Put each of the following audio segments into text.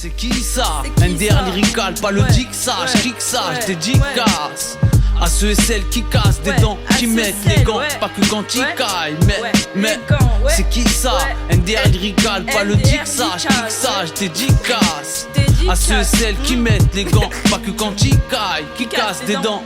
C'est qui ça? NDR lyrical, pas le dick ça, j'kick ça, j'dédicace à ceux et celles qui cassent des dents, qui mettent les gants, pas que quand ils caillent, mais c'est qui ça? NDR lyrical, pas le dick ça, j'kick ça, j'dédicace à ceux et celles qui mettent les gants, pas que quand ils caillent, qui cassent des dents.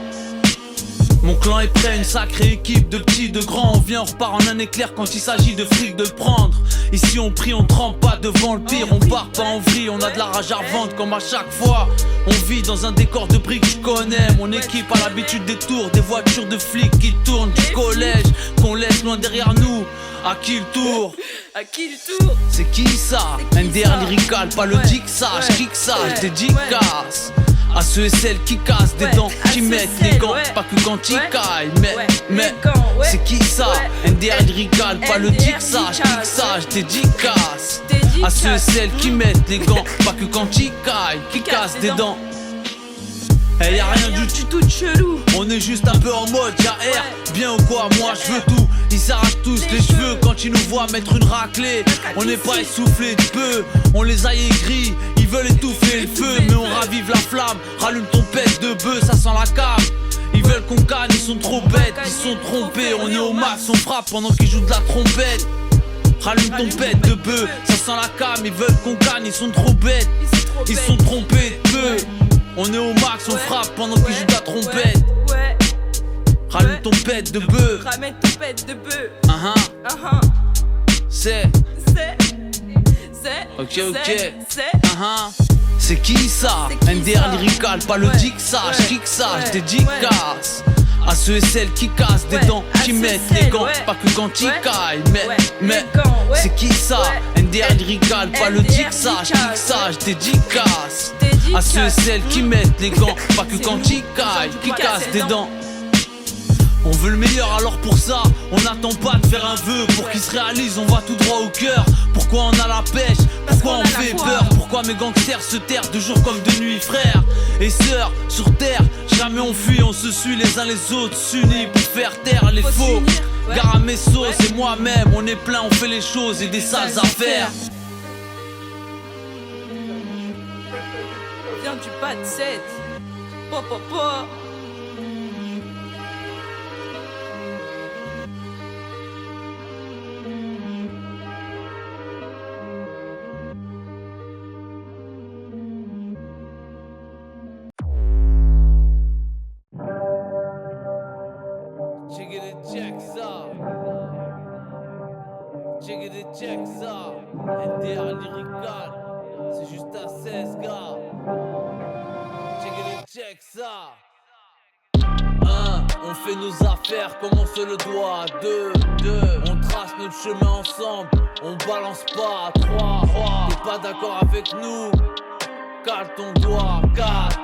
Mon clan est prêt, une sacrée équipe de petits, de grands. On vient, on repart en un éclair quand il s'agit de fric de prendre. Ici on prie, on trempe pas devant le pire. On part pas en vrille, on a de la rage à vendre comme à chaque fois. On vit dans un décor de briques, je connais. Mon équipe a l'habitude des tours, des voitures de flics qui tournent du collège, qu'on laisse loin derrière nous. À qui le tour? À qui le tour? C'est qui ça? NDR lyrical, pas le dick ça, j'kick ça, j'dédicace à ceux et celles qui cassent des dents, qui mettent les gants, pas que quand ils caillent, mais c'est qui ça? NDR lyrical, pas le dick ça, j'kick ça, j'dédicace à ceux et celles qui mettent les gants, pas que quand ils caillent, qui cassent des dents. Eh y'a rien du tout de chelou, on est juste un peu en mode y'a R, bien ou quoi, moi je veux tout. Ils s'arrachent tous les cheveux quand ils nous voient mettre une raclée. On n'est pas essoufflé de peu, on les a aigris. Ils veulent étouffer le feu, mais on ravive la flamme. Rallume ton pète de bœuf, ça sent la cave. Ils veulent qu'on canne, ils sont trop bêtes, ils sont trompés. On est au max, on frappe pendant qu'ils jouent de la trompette. Rallume ton pète de bœuf, ça sent la cam. Ils veulent qu'on canne, ils sont trop bêtes, ils sont trompés de peu. On est au max, on frappe pendant qu'ils jouent de la trompette. Rallume ton pète de bœuf. Ramène ton pète de bœuf. C'est c'est qui ça? NDR lyrical, pas le dick ça, j'kick ça, j'dédicace à ceux et celles qui cassent des dents, qui mettent les gants, pas que quand ils caillent, mais c'est qui ça? NDR lyrical, pas le dick ça, j'kick ça, j'dédicace à ceux et celles qui mettent les gants, pas que quand ils caillent, qui cassent des dents. On veut le meilleur, alors pour ça, on n'attend pas de faire un vœu. Pour qu'il se réalise, on va tout droit au cœur. Pourquoi on a la pêche? Pourquoi on fait peur? Pourquoi mes gangsters se terrent de jour comme de nuit, frères et sœurs sur terre? Jamais on fuit, on se suit les uns les autres, s'unit pour faire taire les faux. Gare à mes sauces et moi-même, on est plein, on fait les choses et des sales affaires. On vient du bas de 7. Papa. Check ça, NDR lyrical, c'est juste un 16 gars. Check ça. 1, on fait nos affaires comme on se le doit. 2, on trace notre chemin ensemble, on balance pas. 3, t'es pas d'accord avec nous, cale ton doigt. 4,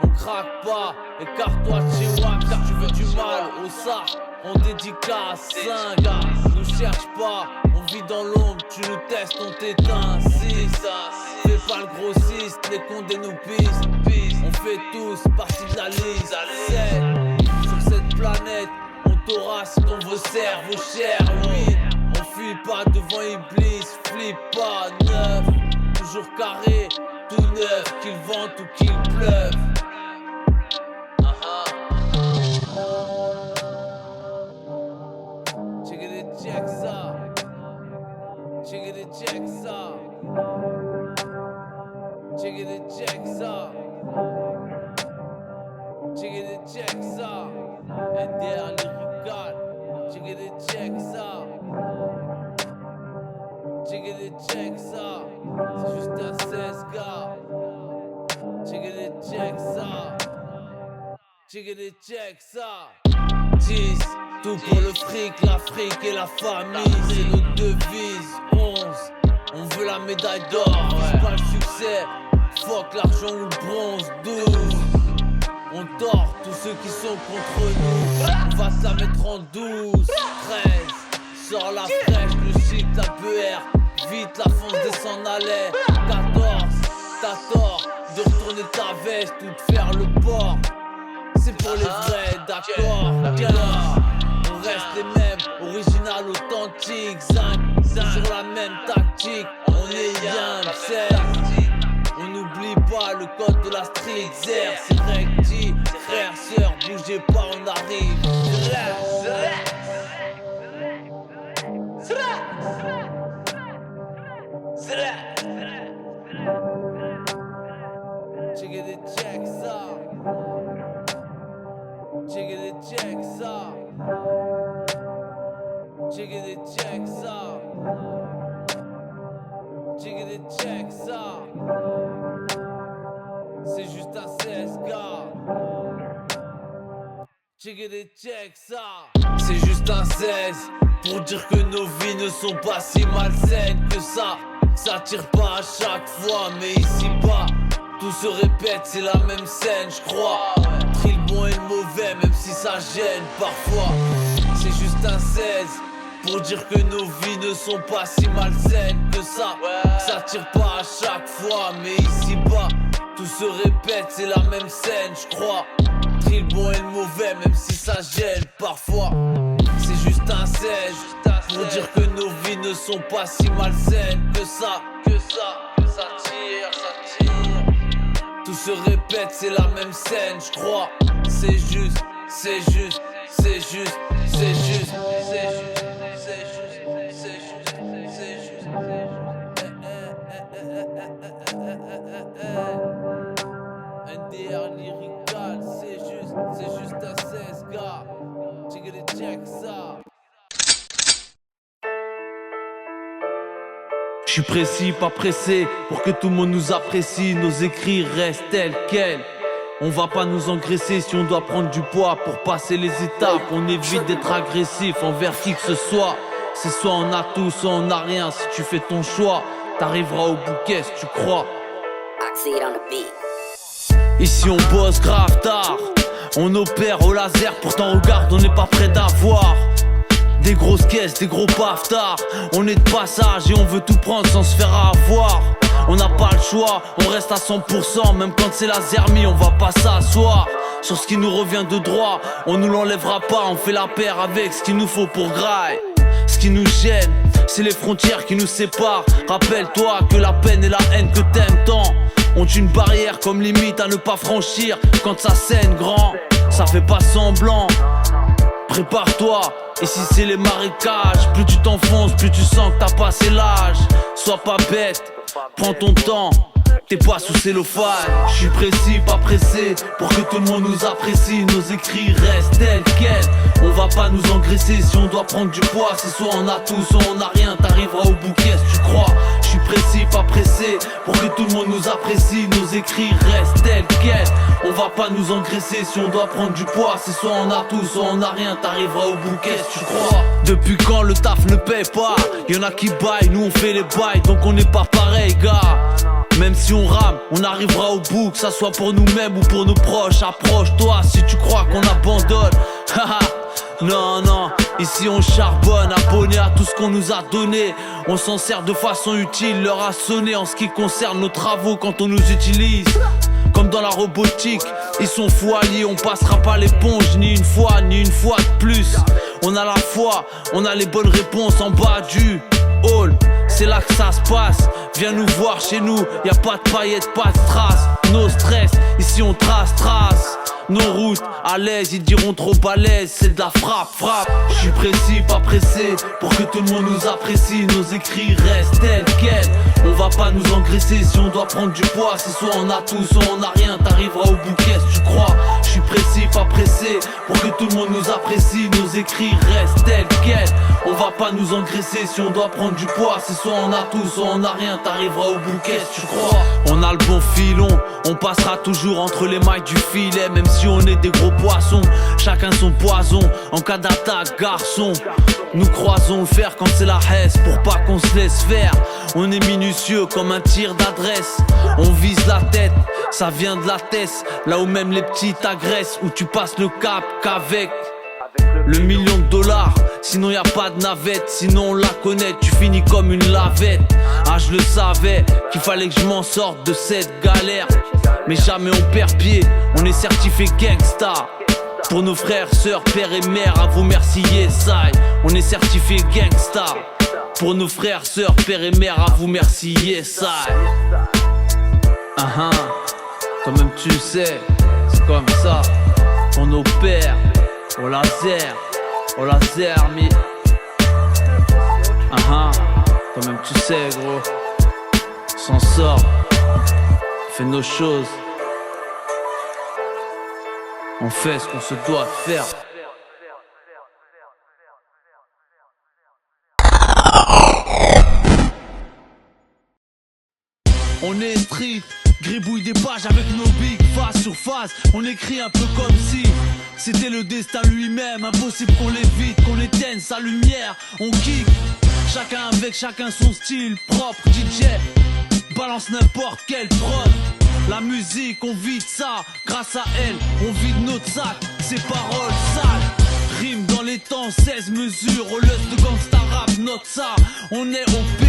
on craque pas, écarte-toi de chez WAM car tu veux du mal au sac. On dédicace 5, nous cherche pas, on vit dans l'ombre, tu nous testes, on t'éteint. 6, fais pas le grossiste, les condés nous pistent. On fait tous partie de la liste. 7, sur cette planète, on t'aura si ton vos cerveaux cher. 8, on fuit pas devant Iblis, flippe pas. 9, toujours carré, tout neuf, qu'il vente ou qu'il pleuve. Check ça. Check ça. NDR lyrical. Check ça. C'est juste un 16 gars. Check ça. 10, tout pour le fric, l'Afrique et la famille. C'est notre devise. 11, on veut la médaille d'or. C'est pas le succès, fuck l'argent ou le bronze. 12, on tord tous ceux qui sont contre nous. On va se la mettre en 12. 13, sors la fraîche, le shit, la BR. Vite, la fonce descend à l'air. 14, t'as tort de retourner ta veste ou de faire le port. C'est pour les vrais, d'accord, bien là. On reste les mêmes, original, authentique. Zinc, sur la même tactique. On est young, c'est. On pas le code de la street. Zer, c'est recti, frère, sœur, bougez pas, on arrive. Chickity check ça. Chickity check ça. Chickity check ça. Chickity check ça. C'est juste un 16 gars. Chickity check ça. C'est juste un 16 pour dire que nos vies ne sont pas si malsaines que ça. Ça tire pas à chaque fois, mais ici bas tout se répète, c'est la même scène, j'crois. Trie le bon et le mauvais, même si ça gêne parfois. C'est juste un 16 pour dire que nos vies ne sont pas si malsaines que ça. Ça tire pas à chaque fois, mais ici bas tout se répète, c'est la même scène, j'crois. Trie le bon et le mauvais, même si ça gêne parfois. C'est juste un 16 pour dire que nos vies ne sont pas si malsaines que ça. Ça tire, ça tire. Tout se répète, c'est la même scène, j'crois. C'est juste, c'est juste, c'est juste, c'est juste, c'est juste, c'est juste, c'est juste, c'est juste. NDR lyrical, c'est juste un 16 gars. Chickity check ça. Je suis précis, pas pressé, pour que tout le monde nous apprécie. Nos écrits restent tels quels. On va pas nous engraisser si on doit prendre du poids pour passer les étapes. On évite d'être agressif envers qui que ce soit. C'est soit on a tout, soit on a rien. Si tu fais ton choix, t'arriveras au bout, qu'est-ce que tu crois? Ici on bosse grave tard. On opère au laser, pourtant regarde, on n'est pas près d'avoir des grosses caisses, des gros paftards. On est de passage et on veut tout prendre sans se faire avoir. On n'a pas le choix, on reste à 100%. Même quand c'est la zermie, on va pas s'asseoir sur ce qui nous revient de droit. On nous l'enlèvera pas, on fait la paire avec ce qu'il nous faut pour graille. Ce qui nous gêne, c'est les frontières qui nous séparent. Rappelle-toi que la peine et la haine que t'aimes tant ont une barrière comme limite à ne pas franchir. Quand ça saigne grand, ça fait pas semblant. Prépare-toi, ici c'est les marécages. Plus tu t'enfonces, plus tu sens que t'as passé l'âge. Sois pas bête, prends ton temps. T'es pas sous cellophane. Je suis précis, pas pressé, pour que tout le monde nous apprécie. Nos écrits restent tels quels. On va pas nous engraisser si on doit prendre du poids. C'est soit on a tout, soit on a rien. T'arriveras au bout, qu'est-ce que tu crois? Je suis précis, pas pressé, pour que tout le monde nous apprécie. Nos écrits restent tels quels. On va pas nous engraisser si on doit prendre du poids. C'est soit on a tout, soit on a rien. T'arriveras au bout, qu'est-ce que tu crois? Depuis quand le taf ne paie pas? Y'en a qui baillent, nous on fait les bails. Donc on n'est pas pareil, gars. Même si on rame, on arrivera au bout, que ça soit pour nous-mêmes ou pour nos proches. Approche-toi si tu crois qu'on abandonne. Non, non, ici on charbonne, abonné à tout ce qu'on nous a donné. On s'en sert de façon utile, l'heure a sonné en ce qui concerne nos travaux quand on nous utilise. Comme dans la robotique, ils sont fous alliés, on passera pas l'éponge ni une fois de plus. On a la foi, on a les bonnes réponses en bas du hall. C'est là que ça se passe, viens nous voir chez nous, y a pas de paillettes, pas de strass. No stress, ici on trace. Nos routes, à l'aise, ils diront trop balèze, c'est de la frappe. Je suis précis, pas pressé, pour que tout le monde nous apprécie. Nos écrits restent tels quels. On va pas nous engraisser si on doit prendre du poids. C'est soit on a tout, soit on a rien. T'arriveras au bout, qu'est-ce que tu crois? Je suis précis, pas pressé, pour que tout le monde nous apprécie. Nos écrits restent tels quels. On va pas nous engraisser si on doit prendre du poids. C'est soit on a tout, soit on a rien. T'arriveras au bout, qu'est-ce que tu crois? On a le bon filon, on passera toujours entre les mailles du filet. Même si on est des gros poissons, chacun son poison. En cas d'attaque, garçon, nous croisons le fer quand c'est la hesse. Pour pas qu'on se laisse faire, on est minutieux comme un tir d'adresse. On vise la tête, ça vient de la tête. Là où même les petits t'agressent, où tu passes le cap qu'avec le $1 million. Sinon y a pas de navette, sinon on la connaît, tu finis comme une lavette. Ah je le savais, qu'il fallait que je m'en sorte de cette galère. Mais jamais on perd pied, on est certifié gangsta. Pour nos frères, sœurs, pères et mères, à vous merci Yesai. On est certifié gangsta. Pour nos frères, sœurs, pères et mères, à vous merci Yesai. tu sais, c'est comme ça qu'on opère au laser, mi. Toi-même tu sais gros, on s'en sort, on fait nos choses, on fait ce qu'on se doit de faire. On est street, gribouille des pages avec nos bigs face sur face. On écrit un peu comme si c'était le destin lui-même. Impossible qu'on l'évite, qu'on éteigne sa lumière. On kick, chacun avec chacun son style propre. DJ balance n'importe quelle prod. La musique, on vide ça, grâce à elle, on vide notre sac. Ces paroles sales, rime dans les temps, 16 mesures. Au lust de gangsta rap, note ça. On est OP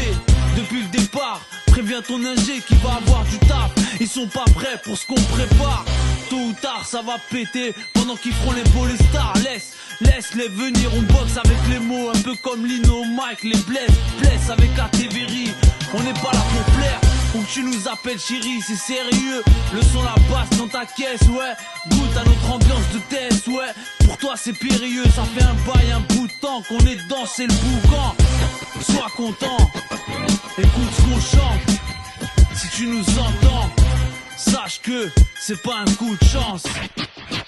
depuis le départ. Préviens ton ingé qui va avoir du taf. Ils sont pas prêts pour ce qu'on prépare. Tôt ou tard ça va péter. Pendant qu'ils feront les beaux les stars. Laisse-les venir. On boxe avec les mots. Un peu comme Lino, Mike, les blesse avec Ateveri. On n'est pas là pour plaire. Ou que tu nous appelles chérie, c'est sérieux. Le son la basse dans ta caisse, ouais. Goûte à notre ambiance de test, ouais. Pour toi c'est périlleux. Ça fait un bail, un bout de temps qu'on est dedans, c'est le boucan. Sois content, écoute ce qu'on chante. Si tu nous entends, sache que c'est pas un coup de chance.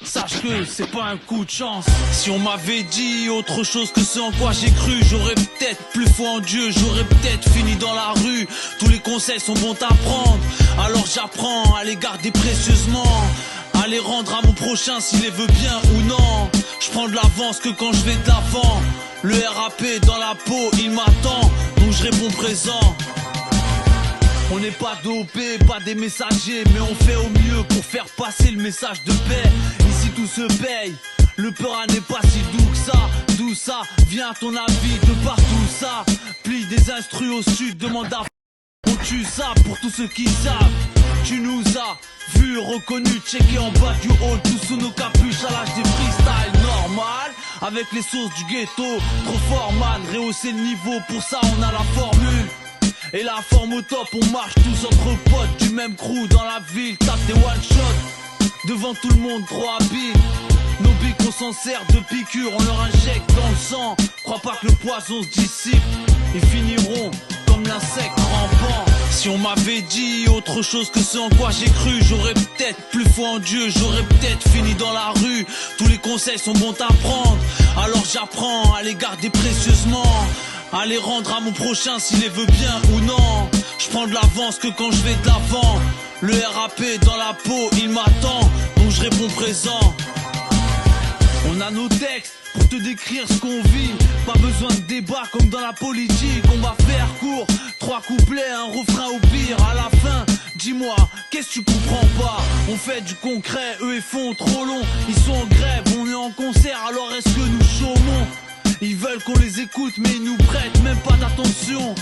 Sache que c'est pas un coup de chance. Si on m'avait dit autre chose que ce en quoi j'ai cru, j'aurais peut-être plus foi en Dieu, j'aurais peut-être fini dans la rue. Tous les conseils sont bons à prendre, alors j'apprends à les garder précieusement, à les rendre à mon prochain s'il les veut bien ou non. Je prends de l'avance que quand je vais de l'avant. Le RAP dans la peau, il m'attend, donc je réponds présent. On n'est pas dopés, pas des messagers, mais on fait au mieux pour faire passer le message de paix. Ici tout se paye, le peur n'est pas si doux que ça. D'où ça vient ton avis de partout ça. Plie des instrus au sud, demande à on tue ça pour tous ceux qui savent. Tu nous as vus, reconnus, checkés en bas du hall, tous sous nos capuches à l'âge des freestyle normal. Avec les sauces du ghetto, trop fort man, rehausser le niveau, pour ça on a la formule. Et la forme au top, on marche tous entre potes du même crew dans la ville, tape des one shot devant tout le monde, trop habile. Nos bics on s'en sert de piqûres, on leur injecte dans le sang. Crois pas que le poison se dissipe, ils finiront comme l'insecte rampant. Si on m'avait dit autre chose que ce en quoi j'ai cru, j'aurais peut-être plus foi en Dieu, j'aurais peut-être fini dans la rue. Tous les conseils sont bons à prendre, alors j'apprends à les garder précieusement, à les rendre à mon prochain s'il les veut bien ou non. Je prends de l'avance que quand je vais de l'avant. Le RAP dans la peau, il m'attend, donc je réponds présent. On a nos textes pour te décrire ce qu'on vit. Pas besoin de débat comme dans la politique. On va faire court, 3 couplets, un refrain au pire. À la fin, dis-moi, qu'est-ce que tu comprends pas? On fait du concret, eux ils font trop long. Ils sont en grève, on est en concert, alors est-ce que nous chômons? Ils veulent qu'on les écoute mais ils nous prêtent même pas d'attention.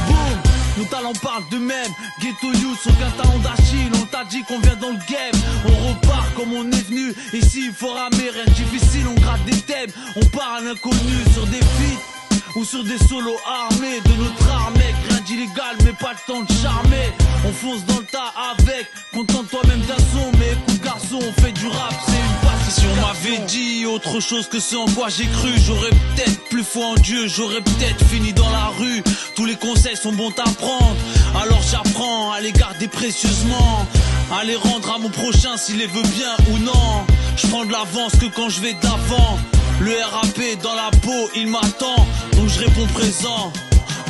Boum, nos talents parlent d'eux-mêmes. Ghetto Youth, aucun talent d'Achille. On t'a dit qu'on vient dans le game, on repart comme on est venu. Ici il faut ramer, rien de difficile, on gratte des thèmes. On part à l'inconnu sur des feats ou sur des solos armés de notre armée. Rien d'illégal mais pas le temps de charmer. On fonce dans le tas avec, contente toi-même d'un son. Mais écoute garçon, on fait du rap, c'est une passification. Si on m'avait dit autre chose que ce en quoi j'ai cru, j'aurais peut-être plus foi en Dieu, j'aurais peut-être fini dans la rue. Tous les conseils sont bons à prendre, alors j'apprends à les garder précieusement, à les rendre à mon prochain s'il les veut bien ou non. Je prends de l'avance que quand je vais d'avant. Le RAP dans la peau, il m'attend, donc je réponds présent,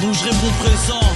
donc je réponds présent.